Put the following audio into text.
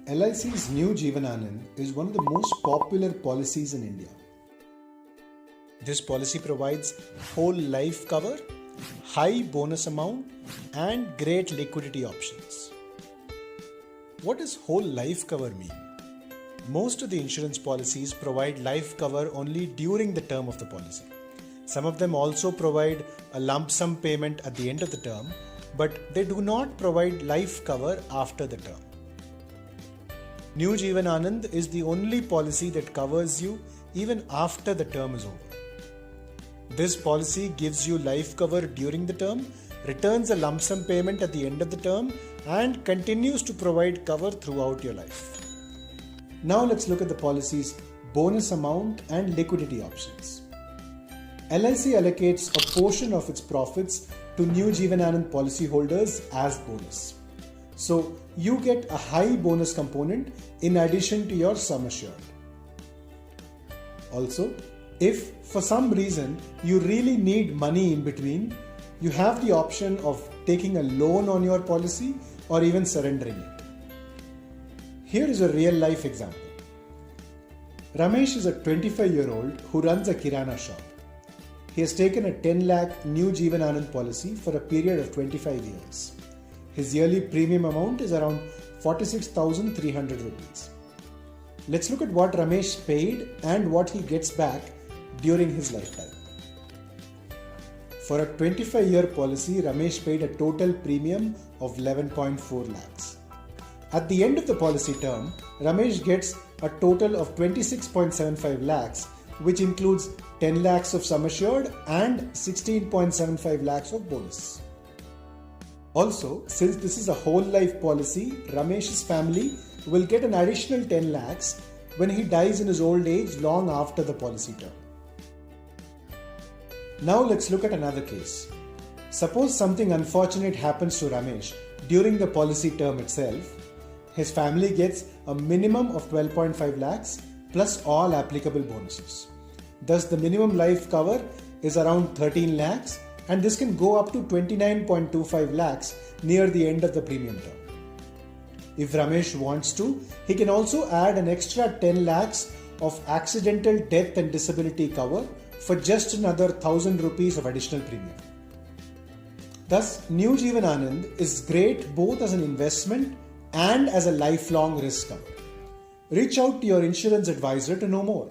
LIC's New Jeevan Anand is one of the most popular policies in India. This policy provides whole life cover, high bonus amount, and great liquidity options. What does whole life cover mean? Most of the insurance policies provide life cover only during the term of the policy. Some of them also provide a lump sum payment at the end of the term, but they do not provide life cover after the term. New Jeevan Anand is the only policy that covers you even after the term is over. This policy gives you life cover during the term, returns a lump sum payment at the end of the term, and continues to provide cover throughout your life. Now let's look at the policy's bonus amount and liquidity options. LIC allocates a portion of its profits to New Jeevan Anand policyholders as bonus. So you get a high bonus component in addition to your sum assured. Also, if for some reason you really need money in between, you have the option of taking a loan on your policy or even surrendering it. Here is a real life example. Ramesh is a 25-year-old who runs a kirana shop. He has taken a 10 lakh New Jeevan Anand policy for a period of 25 years. His yearly premium amount is around 46,300 rupees. Let's look at what Ramesh paid and what he gets back during his lifetime. For a 25-year policy, Ramesh paid a total premium of 11.4 lakhs. At the end of the policy term, Ramesh gets a total of 26.75 lakhs, which includes 10 lakhs of sum assured and 16.75 lakhs of bonus. Also, since this is a whole life policy, Ramesh's family will get an additional 10 lakhs when he dies in his old age long after the policy term. Now let's look at another case. Suppose something unfortunate happens to Ramesh during the policy term itself. His family gets a minimum of 12.5 lakhs plus all applicable bonuses. Thus the minimum life cover is around 13 lakhs, and this can go up to 29.25 lakhs near the end of the premium term. If Ramesh wants to, he can also add an extra 10 lakhs of accidental death and disability cover for just another 1,000 rupees of additional premium. Thus, New Jeevan Anand is great both as an investment and as a lifelong risk cover. Reach out to your insurance advisor to know more.